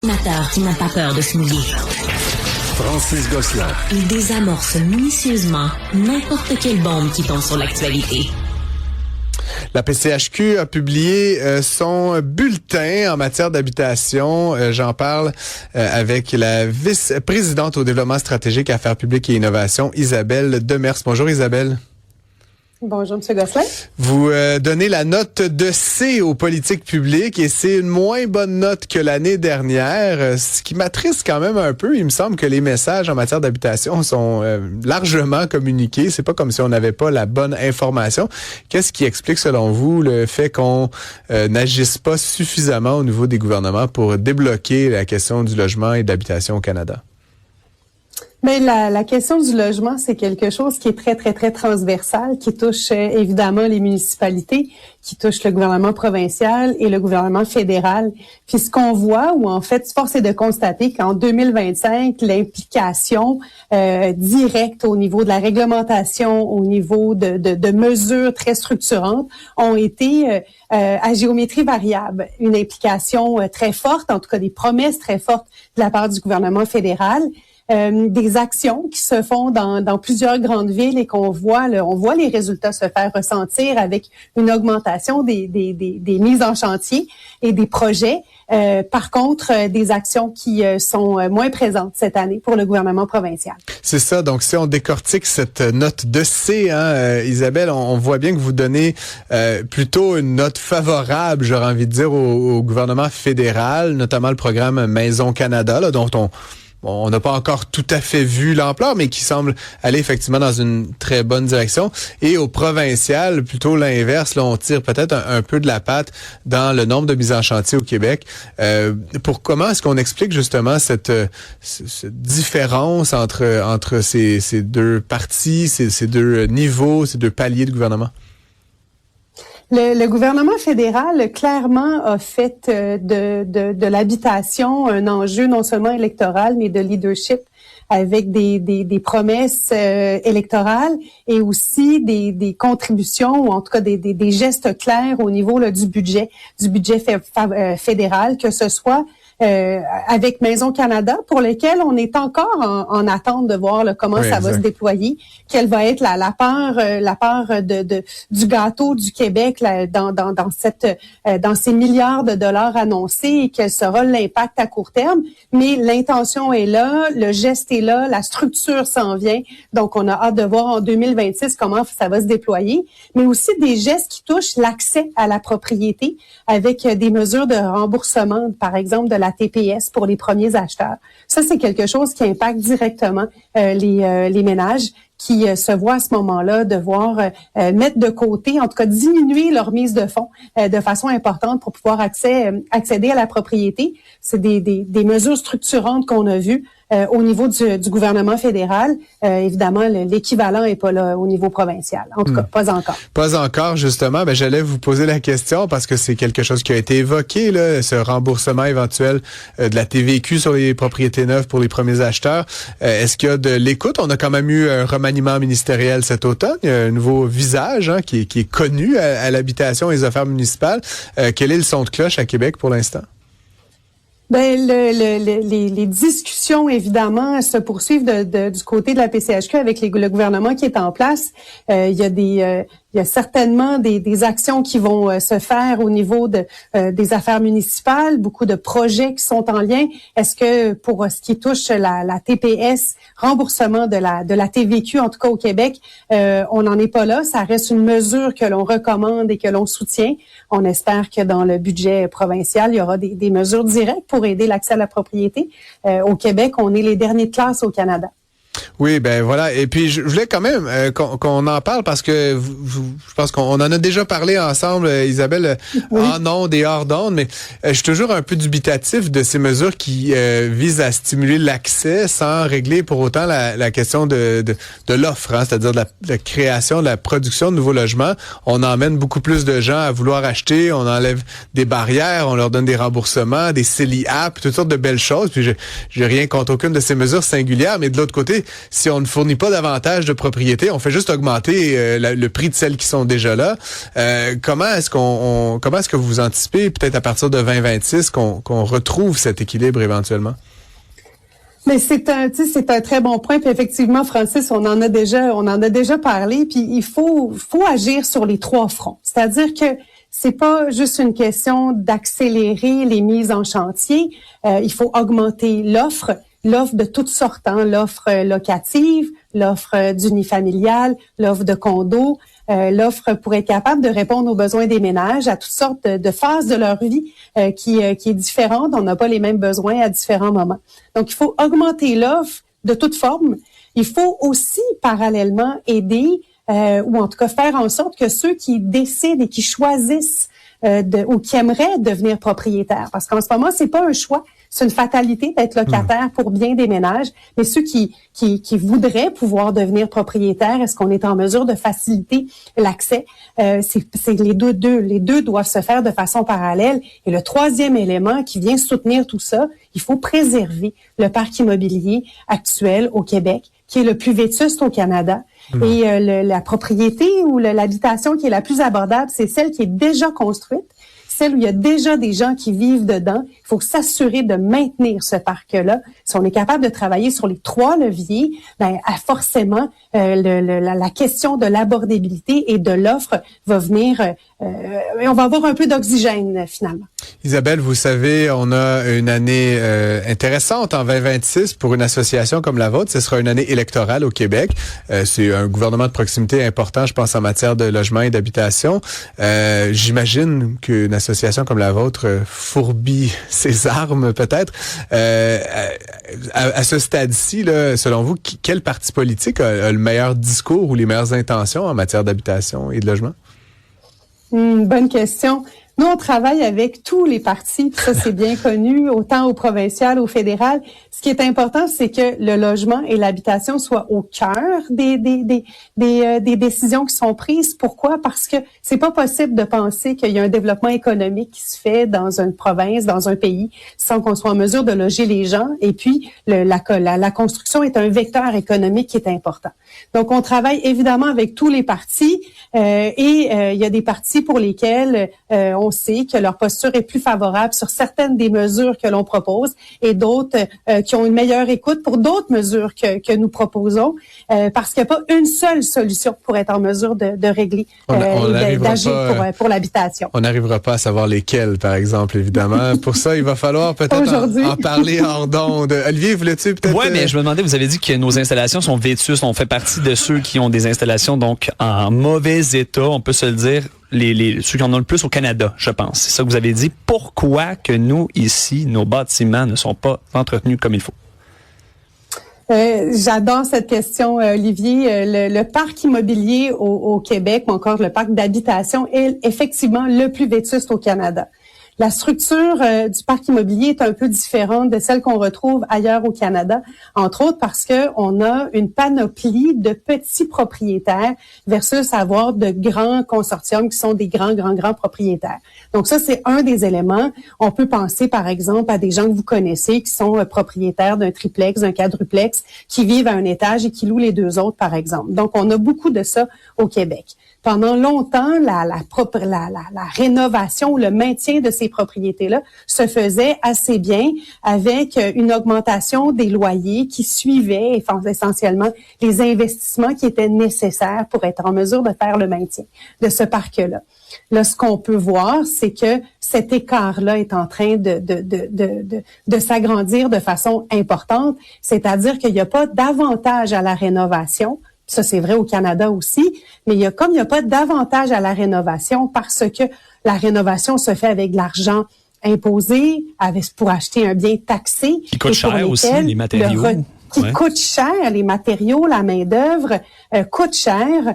Amateur qui n'a pas peur de se mouiller. Francis Gosselin. Il désamorce minutieusement n'importe quelle bombe qui tombe sur l'actualité. La PCHQ a publié son bulletin en matière d'habitation. J'en parle avec la vice-présidente au développement stratégique, affaires publiques et innovation, Isabelle Demers. Bonjour Isabelle. Bonjour, M. Gosselin. Vous donnez la note de C aux politiques publiques et c'est une moins bonne note que l'année dernière, ce qui m'attriste quand même un peu. Il me semble que les messages en matière d'habitation sont largement communiqués. C'est pas comme si on n'avait pas la bonne information. Qu'est-ce qui explique, selon vous, le fait qu'on n'agisse pas suffisamment au niveau des gouvernements pour débloquer la question du logement et de l'habitation au Canada? Mais la question du logement, c'est quelque chose qui est très, très, très transversal, qui touche évidemment les municipalités, qui touche le gouvernement provincial et le gouvernement fédéral. Puis ce qu'on voit, ou en fait, force est de constater qu'en 2025, l'implication directe au niveau de la réglementation, au niveau de mesures très structurantes, ont été à géométrie variable. Une implication très forte, en tout cas des promesses très fortes de la part du gouvernement fédéral. Des actions qui se font dans plusieurs grandes villes et qu'on voit, on voit les résultats se faire ressentir avec une augmentation des mises en chantier et des projets. Par contre, des actions qui sont moins présentes cette année pour le gouvernement provincial. C'est ça. Donc, si on décortique cette note de C, Isabelle, on voit bien que vous donnez plutôt une note favorable, j'aurais envie de dire, au gouvernement fédéral, notamment le programme Maison Canada, là, dont on n'a pas encore tout à fait vu l'ampleur, mais qui semble aller effectivement dans une très bonne direction. Et au provincial, plutôt l'inverse, là, on tire peut-être un peu de la patte dans le nombre de mises en chantier au Québec. Comment est-ce qu'on explique justement cette différence entre ces deux parties, ces deux niveaux, ces deux paliers de gouvernement? Le gouvernement fédéral, clairement, a fait de l'habitation un enjeu non seulement électoral, mais de leadership, avec des promesses électorales et aussi des contributions, ou en tout cas des gestes clairs au niveau là, du budget fédéral, que ce soit avec Maison Canada, pour lesquels on est encore en attente de voir là, comment ça va se déployer, quelle va être la part du gâteau du Québec là, dans ces milliards de dollars annoncés, et quel sera l'impact à court terme. Mais l'intention est là, le geste est là, la structure s'en vient. Donc, on a hâte de voir en 2026 comment ça va se déployer, mais aussi des gestes qui touchent l'accès à la propriété avec des mesures de remboursement, par exemple, de la TPS pour les premiers acheteurs. Ça, c'est quelque chose qui impacte directement les ménages qui se voient à ce moment-là devoir mettre de côté, en tout cas diminuer leur mise de fonds de façon importante pour pouvoir accéder à la propriété. C'est des mesures structurantes qu'on a vues au niveau du gouvernement fédéral. Évidemment, l'équivalent est pas là au niveau provincial. En tout cas, pas encore. Pas encore, justement. J'allais vous poser la question parce que c'est quelque chose qui a été évoqué, là, ce remboursement éventuel de la TVQ sur les propriétés neuves pour les premiers acheteurs. Est-ce qu'il y a de l'écoute? On a quand même eu un remaniement ministériel cet automne. Il y a un nouveau visage qui est connu à l'habitation et les affaires municipales. Quel est le son de cloche à Québec pour l'instant? Les discussions, évidemment, se poursuivent du côté de la PCHQ avec le gouvernement qui est en place. Il y a certainement des actions qui vont se faire au niveau des affaires municipales, beaucoup de projets qui sont en lien. Est-ce que pour ce qui touche la TPS, remboursement de la TVQ, en tout cas au Québec, on n'en est pas là. Ça reste une mesure que l'on recommande et que l'on soutient. On espère que dans le budget provincial, il y aura des mesures directes pour aider l'accès à la propriété. Au Québec, on est les derniers de classe au Canada. Oui, voilà. Et puis, je voulais quand même qu'on en parle parce que je pense qu'on en a déjà parlé ensemble, Isabelle, en ondes et hors d'ondes, mais je suis toujours un peu dubitatif de ces mesures qui visent à stimuler l'accès sans régler pour autant la question de l'offre, c'est-à-dire de la création, de la production de nouveaux logements. On emmène beaucoup plus de gens à vouloir acheter, on enlève des barrières, on leur donne des remboursements, des CELI apps, toutes sortes de belles choses. Puis j'ai rien contre aucune de ces mesures singulières, mais de l'autre côté, si on ne fournit pas davantage de propriétés, on fait juste augmenter le prix de celles qui sont déjà là. Comment est-ce que vous anticipez, peut-être à partir de 2026, qu'on retrouve cet équilibre éventuellement? Mais c'est un très bon point. Puis effectivement, Francis, on en a déjà parlé. Puis il faut agir sur les trois fronts. C'est-à-dire que c'est pas juste une question d'accélérer les mises en chantier. Il faut augmenter l'offre de toutes sortes, hein, l'offre locative, l'offre d'unifamilial, l'offre de condos, l'offre pour être capable de répondre aux besoins des ménages à toutes sortes de phases de leur vie qui est différente. On n'a pas les mêmes besoins à différents moments. Donc, il faut augmenter l'offre de toute forme. Il faut aussi parallèlement aider ou en tout cas faire en sorte que ceux qui décident et qui choisissent ou qui aimeraient devenir propriétaires, parce qu'en ce moment, c'est pas un choix, c'est une fatalité d'être locataire pour bien des ménages, mais ceux qui voudraient pouvoir devenir propriétaires, est-ce qu'on est en mesure de faciliter l'accès? C'est les deux doivent se faire de façon parallèle. Et le troisième élément qui vient soutenir tout ça, il faut préserver le parc immobilier actuel au Québec, qui est le plus vétuste au Canada. Et la propriété ou l'habitation qui est la plus abordable, c'est celle qui est déjà construite, celle où il y a déjà des gens qui vivent dedans. Il faut s'assurer de maintenir ce parc-là. Si on est capable de travailler sur les trois leviers, forcément, la question de l'abordabilité et de l'offre va venir, et on va avoir un peu d'oxygène finalement. Isabelle, vous savez, on a une année intéressante en 2026 pour une association comme la vôtre. Ce sera une année électorale au Québec. C'est un gouvernement de proximité important, je pense, en matière de logement et d'habitation. J'imagine qu'une association comme la vôtre fourbit ses armes, peut-être. À ce stade-ci, là, selon vous, quel parti politique a le meilleur discours ou les meilleures intentions en matière d'habitation et de logement? Bonne question. Nous, on travaille avec tous les partis, ça c'est bien connu, autant au provincial, au fédéral. Ce qui est important, c'est que le logement et l'habitation soient au cœur des décisions qui sont prises. Pourquoi? Parce que c'est pas possible de penser qu'il y a un développement économique qui se fait dans une province, dans un pays, sans qu'on soit en mesure de loger les gens. Et puis, la construction est un vecteur économique qui est important. Donc, on travaille évidemment avec tous les partis et il y a des partis pour lesquels on sait que leur posture est plus favorable sur certaines des mesures que l'on propose et d'autres qui ont une meilleure écoute pour d'autres mesures que nous proposons parce qu'il n'y a pas une seule solution pour être en mesure de régler d'agir pour l'habitation. On n'arrivera pas à savoir lesquels, par exemple, évidemment. Pour ça, il va falloir peut-être en parler hors d'onde. Olivier, voulais-tu peut-être... Oui, mais je me demandais, vous avez dit que nos installations sont vétustes. On fait partie de ceux qui ont des installations donc en mauvais état, on peut se le dire. Ceux qui en ont le plus au Canada, je pense. C'est ça que vous avez dit. Pourquoi que nous, ici, nos bâtiments ne sont pas entretenus comme il faut? J'adore cette question, Olivier. Le parc immobilier au Québec, ou encore le parc d'habitation, est effectivement le plus vétuste au Canada. La structure du parc immobilier est un peu différente de celle qu'on retrouve ailleurs au Canada, entre autres parce que on a une panoplie de petits propriétaires versus avoir de grands consortiums qui sont des grands propriétaires. Donc ça, c'est un des éléments. On peut penser, par exemple, à des gens que vous connaissez qui sont propriétaires d'un triplex, d'un quadruplex, qui vivent à un étage et qui louent les deux autres, par exemple. Donc, on a beaucoup de ça au Québec. Pendant longtemps, la rénovation ou le maintien de ces propriétés-là se faisait assez bien avec une augmentation des loyers qui suivait essentiellement les investissements qui étaient nécessaires pour être en mesure de faire le maintien de ce parc-là. Là, ce qu'on peut voir, c'est que cet écart-là est en train de s'agrandir de façon importante, c'est-à-dire qu'il n'y a pas d'avantage à la rénovation. Ça, c'est vrai au Canada aussi, mais il y a pas d'avantage à la rénovation parce que la rénovation se fait avec de l'argent imposé, pour acheter un bien taxé. Qui coûte cher aussi, les matériaux. Coûte cher, les matériaux, la main-d'œuvre coûte cher.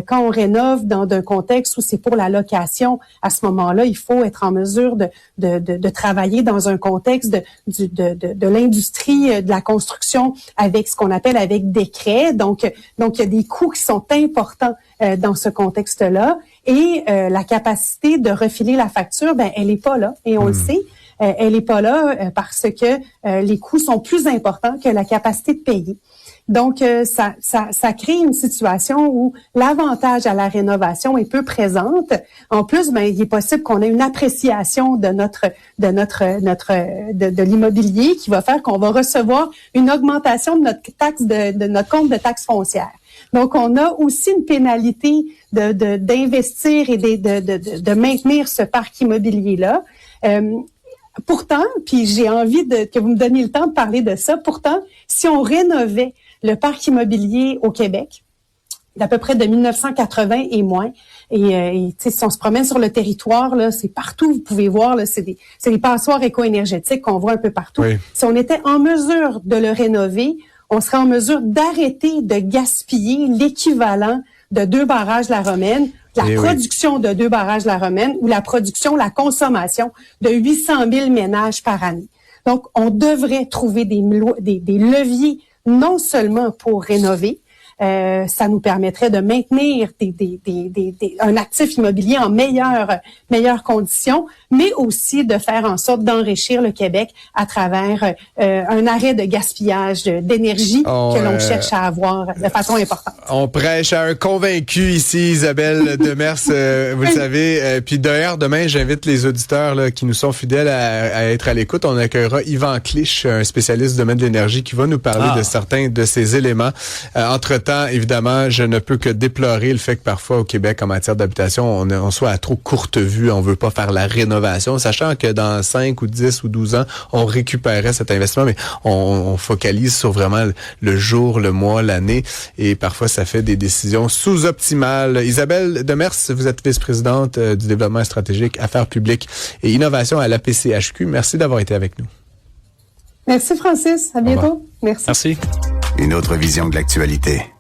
Quand on rénove dans un contexte où c'est pour la location, à ce moment-là, il faut être en mesure de travailler dans un contexte de l'industrie de la construction avec ce qu'on appelle avec décret. Donc il y a des coûts qui sont importants dans ce contexte-là. Et la capacité de refiler la facture, elle est pas là. Et on le sait. Elle est pas là parce que les coûts sont plus importants que la capacité de payer. Donc, ça crée une situation où l'avantage à la rénovation est peu présente. En plus, il est possible qu'on ait une appréciation de l'immobilier qui va faire qu'on va recevoir une augmentation de notre taxe de notre compte de taxe foncière. Donc, on a aussi une pénalité d'investir et de maintenir ce parc immobilier-là. Pourtant, puis j'ai envie que vous me donniez le temps de parler de ça. Pourtant, si on rénovait le parc immobilier au Québec, d'à peu près de 1980 et moins, et si on se promène sur le territoire, là, c'est partout, vous pouvez voir, là, c'est des passoires éco-énergétiques qu'on voit un peu partout. Oui. Si on était en mesure de le rénover, on serait en mesure d'arrêter de gaspiller l'équivalent de 2 barrages La Romaine, la production de 2 barrages La Romaine ou la consommation de 800 000 ménages par année. Donc, on devrait trouver des leviers non seulement pour rénover, ça nous permettrait de maintenir un actif immobilier en meilleures conditions, mais aussi de faire en sorte d'enrichir le Québec à travers un arrêt de gaspillage d'énergie que l'on cherche à avoir de façon importante. On prêche à un convaincu ici, Isabelle Demers, vous le savez. Puis d'ailleurs, demain, j'invite les auditeurs là, qui nous sont fidèles à être à l'écoute. On accueillera Yvan Clich, un spécialiste du domaine de l'énergie, qui va nous parler de certains de ces éléments. Entre-temps, évidemment, je ne peux que déplorer le fait que parfois au Québec, en matière d'habitation, on soit à trop courte vue. On veut pas faire la rénovation, sachant que dans 5 ou 10 ou 12 ans, on récupérerait cet investissement, mais on focalise sur vraiment le jour, le mois, l'année, et parfois ça fait des décisions sous-optimales. Isabelle Demers, vous êtes vice-présidente du développement stratégique, affaires publiques et innovation à l'APCHQ. Merci d'avoir été avec nous. Merci Francis, à bientôt. Merci. Merci. Une autre vision de l'actualité.